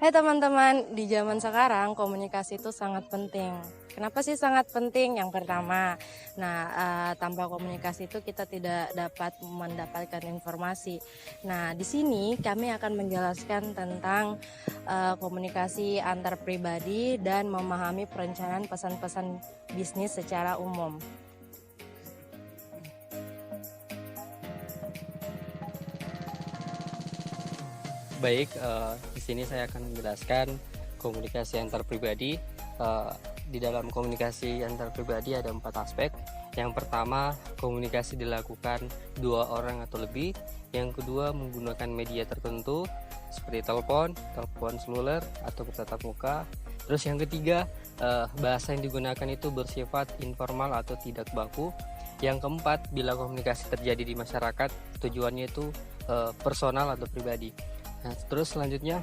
Hai teman-teman, di zaman sekarang komunikasi itu sangat penting. Kenapa sih sangat penting? Yang pertama, tanpa komunikasi itu kita tidak dapat mendapatkan informasi. Nah, di sini kami akan menjelaskan tentang komunikasi antar pribadi dan memahami perencanaan pesan-pesan bisnis secara umum. Baik, di sini saya akan menjelaskan komunikasi antar pribadi. Di dalam komunikasi antar pribadi ada 4 aspek. Yang pertama, komunikasi dilakukan 2 orang atau lebih. Yang kedua, menggunakan media tertentu seperti telepon seluler atau bertatap muka. Terus yang ketiga, bahasa yang digunakan itu bersifat informal atau tidak baku. Yang keempat, bila komunikasi terjadi di masyarakat, tujuannya itu personal atau pribadi. Nah, terus selanjutnya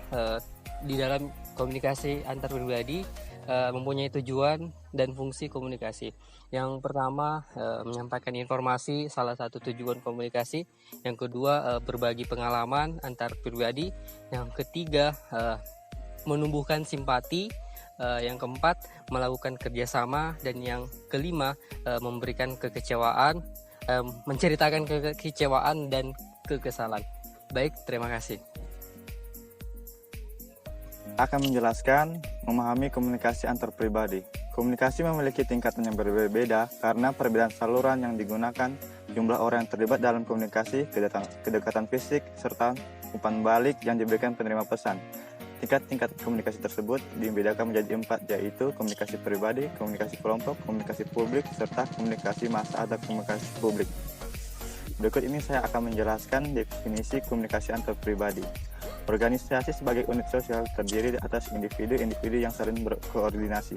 di dalam komunikasi antar pribadi mempunyai tujuan dan fungsi komunikasi. Yang pertama, menyampaikan informasi, salah satu tujuan komunikasi. Yang kedua, berbagi pengalaman antar pribadi. Yang ketiga, menumbuhkan simpati. Yang keempat, melakukan kerjasama. Dan yang kelima, memberikan kekecewaan, menceritakan kekecewaan dan kekesalan. Baik, terima kasih. Akan menjelaskan memahami komunikasi antar pribadi. Komunikasi memiliki tingkatan yang berbeda karena perbedaan saluran yang digunakan, jumlah orang yang terlibat dalam komunikasi, kedekatan fisik, serta umpan balik yang diberikan penerima pesan. Tingkat-tingkat komunikasi tersebut dibedakan menjadi 4, yaitu komunikasi pribadi, komunikasi kelompok, komunikasi publik, serta komunikasi massa atau komunikasi publik. Berikut ini saya akan menjelaskan definisi komunikasi antar pribadi. Organisasi sebagai unit sosial terdiri atas individu-individu yang saling berkoordinasi.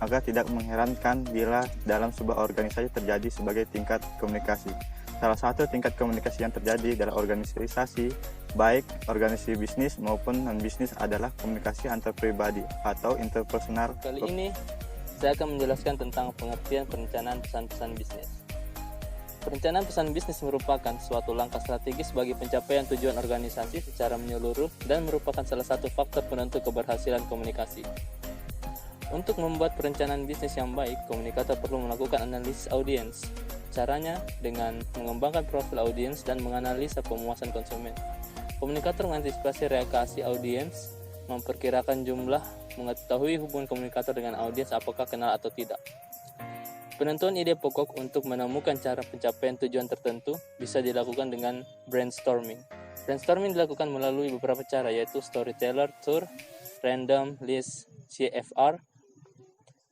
Maka tidak mengherankan bila dalam sebuah organisasi terjadi sebagai tingkat komunikasi. Salah satu tingkat komunikasi yang terjadi dalam organisasi, baik organisasi bisnis maupun non-bisnis, adalah komunikasi antar pribadi atau interpersonal. Kali ini saya akan menjelaskan tentang pengertian perencanaan pesan-pesan bisnis. Perencanaan pesan bisnis merupakan suatu langkah strategis bagi pencapaian tujuan organisasi secara menyeluruh dan merupakan salah satu faktor penentu keberhasilan komunikasi. Untuk membuat perencanaan bisnis yang baik, komunikator perlu melakukan analisis audiens. Caranya dengan mengembangkan profil audiens dan menganalisa pemuasan konsumen. Komunikator mengantisipasi reaksi audiens, memperkirakan jumlah, mengetahui hubungan komunikator dengan audiens apakah kenal atau tidak. Penentuan ide pokok untuk menemukan cara pencapaian tujuan tertentu bisa dilakukan dengan brainstorming. Brainstorming dilakukan melalui beberapa cara, yaitu storyteller tour, random list CFR,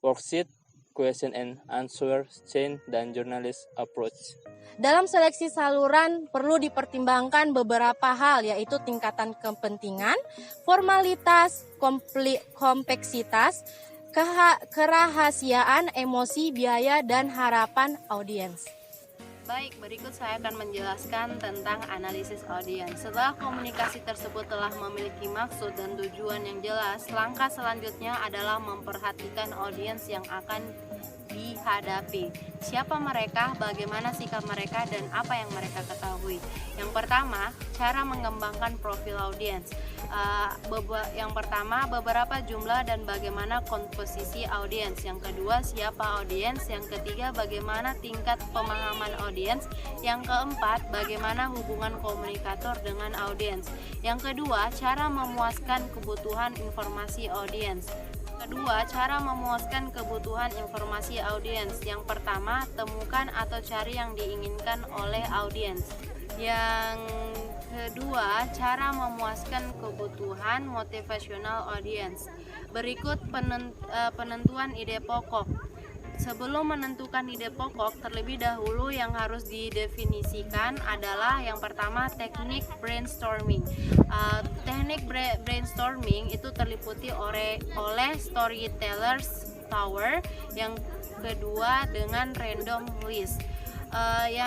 worksheet, question and answer chain, dan journalist approach. Dalam seleksi saluran perlu dipertimbangkan beberapa hal, yaitu tingkatan kepentingan, formalitas, kompleksitas, kerahasiaan, emosi, biaya, dan harapan audiens. Baik, berikut saya akan menjelaskan tentang analisis audiens. Setelah komunikasi tersebut telah memiliki maksud dan tujuan yang jelas, langkah selanjutnya adalah memperhatikan audiens yang akan dihadapi. Siapa mereka, bagaimana sikap mereka, dan apa yang mereka ketahui. Yang pertama, cara mengembangkan profil audiens. Yang pertama, beberapa jumlah dan bagaimana komposisi audiens. Yang kedua, siapa audiens. Yang ketiga, bagaimana tingkat pemahaman audiens. Yang keempat, bagaimana hubungan komunikator dengan audiens. Yang kedua, cara memuaskan kebutuhan informasi audiens. Kedua, cara memuaskan kebutuhan informasi audiens. Yang pertama, temukan atau cari yang diinginkan oleh audiens. Yang kedua, cara memuaskan kebutuhan motivasional audiens. Berikut penentuan ide pokok. Sebelum menentukan ide pokok, terlebih dahulu yang harus didefinisikan adalah yang pertama, teknik brainstorming. Teknik brainstorming itu terliputi oleh storytellers tower. Yang kedua dengan random list.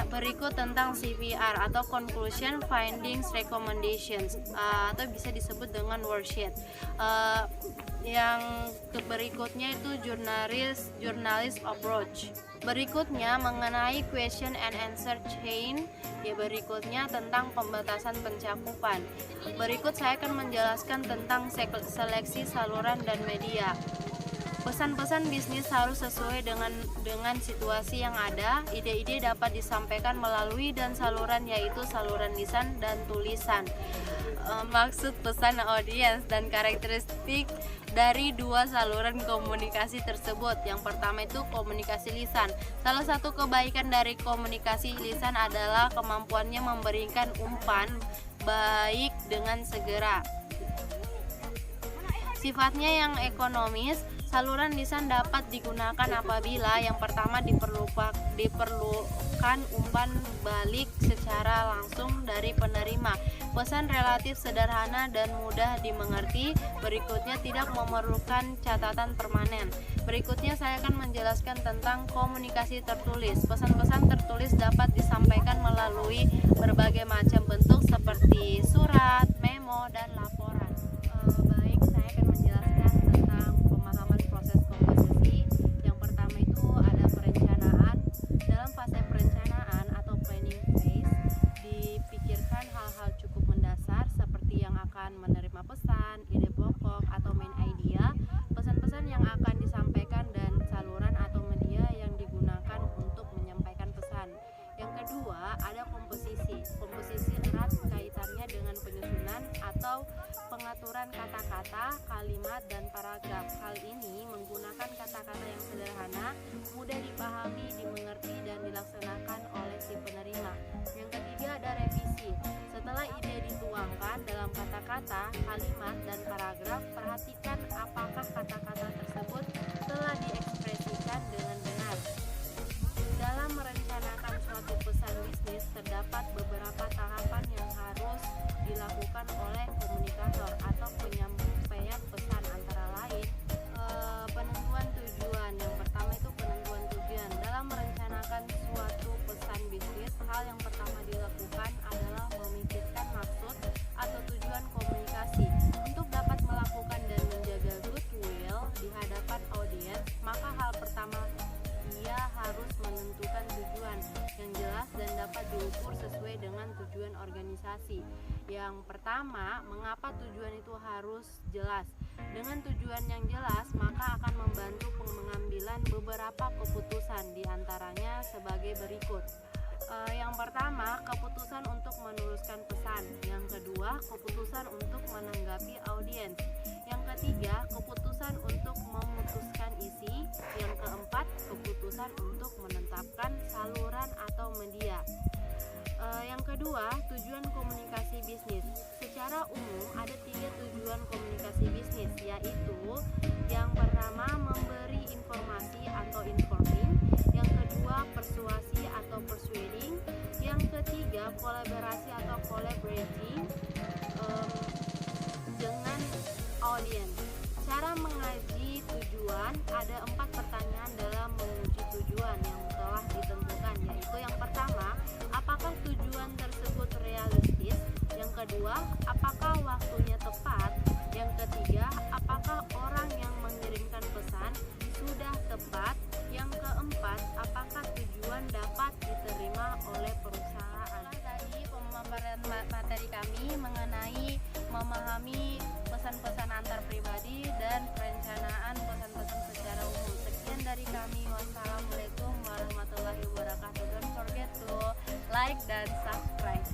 Berikut tentang CVR atau conclusion, findings, recommendations, atau bisa disebut dengan worksheet. Yang berikutnya itu journalist approach. Berikutnya mengenai question and answer chain, berikutnya tentang pembatasan pencakupan. Berikut saya akan menjelaskan tentang seleksi saluran dan media. Pesan-pesan bisnis harus sesuai dengan situasi yang ada. Ide-ide dapat disampaikan melalui dan saluran, yaitu saluran lisan dan tulisan. Maksud pesan audiens dan karakteristik dari dua saluran komunikasi tersebut. Yang pertama itu komunikasi lisan. Salah satu kebaikan dari komunikasi lisan adalah kemampuannya memberikan umpan baik dengan segera. Sifatnya yang ekonomis, saluran lisan dapat digunakan apabila yang pertama diperlukan umpan balik secara langsung dari penerima. Pesan relatif sederhana dan mudah dimengerti. Berikutnya tidak memerlukan catatan permanen. Berikutnya saya akan menjelaskan tentang komunikasi tertulis. Pesan-pesan tertulis dapat disampaikan melalui berbagai macam bentuk seperti surat, memo, dan laporan. Baik, saya akan menjelaskan tentang pemahaman proses komposisi. Yang pertama itu ada perencanaan. Dalam fase perencanaan atau planning phase, dipikirkan hal-hal cukup mendasar seperti yang akan menerima pesan, ide pokok atau main idea, pesan-pesan yang akan disampaikan, dan saluran atau media yang digunakan untuk menyampaikan pesan. Yang kedua ada komposisi. Komposisi erat kaitannya dengan penyusunan atau pengaturan kata-kata, kalimat, dan paragraf. Hal ini menggunakan kata-kata yang sederhana, mudah dipahami, dimengerti, dan dilaksanakan oleh si penerima. Yang ketiga ada revisi. Setelah ide dituangkan dalam kata-kata, kalimat, dan paragraf, perhatikan apakah kata-kata tersebut telah diekspresikan dengan benar. Dalam merencanakan suatu pesan bisnis, terdapat beberapa tahapan yang harus dilakukan oleh komunikator atau penyampaian pesan, antara lain penentuan tujuan. Yang pertama itu penentuan tujuan. Dalam merencanakan suatu pesan bisnis, hal yang pertama dilakukan adalah memikirkan maksud atau tujuan komunikasi. Untuk dapat melakukan dan menjaga goodwill di hadapan audiens, maka hal pertama ia harus menentukan tujuan yang jelas dan dapat diukur sesuai dengan tujuan organisasi. Yang pertama, mengapa tujuan itu harus jelas? Dengan tujuan yang jelas, maka akan membantu pengambilan beberapa keputusan, diantaranya sebagai berikut. Yang pertama, keputusan untuk meneruskan pesan. Yang kedua, keputusan untuk menanggapi audiens. Yang ketiga, keputusan untuk memutuskan isi. Yang keempat, keputusan untuk menetapkan saluran atau media. Yang kedua, tujuan komunikasi bisnis. Secara umum ada 3 tujuan komunikasi bisnis, yaitu yang pertama memberi informasi atau informing, yang kedua persuasi atau persuading, yang ketiga kolaborasi atau collaborating dengan audiens. Cara mengaji tujuan, ada 4 pertanyaan dalam menguji tujuan yang telah ditentukan, yaitu yang pertama, apakah tujuan tersebut realistis? Yang kedua, apakah waktunya tepat? Yang ketiga, apakah orang yang mengirimkan pesan sudah tepat? Yang keempat, apakah tujuan dapat diterima oleh perusahaan? Tadi pemaparan materi kami mengenai memahami pesan-pesan antar pribadi dan perencanaan pesan-pesan secara umum. Sekian dari kami. Wassalamualaikum warahmatullahi wabarakatuh. Don't forget to like dan subscribe.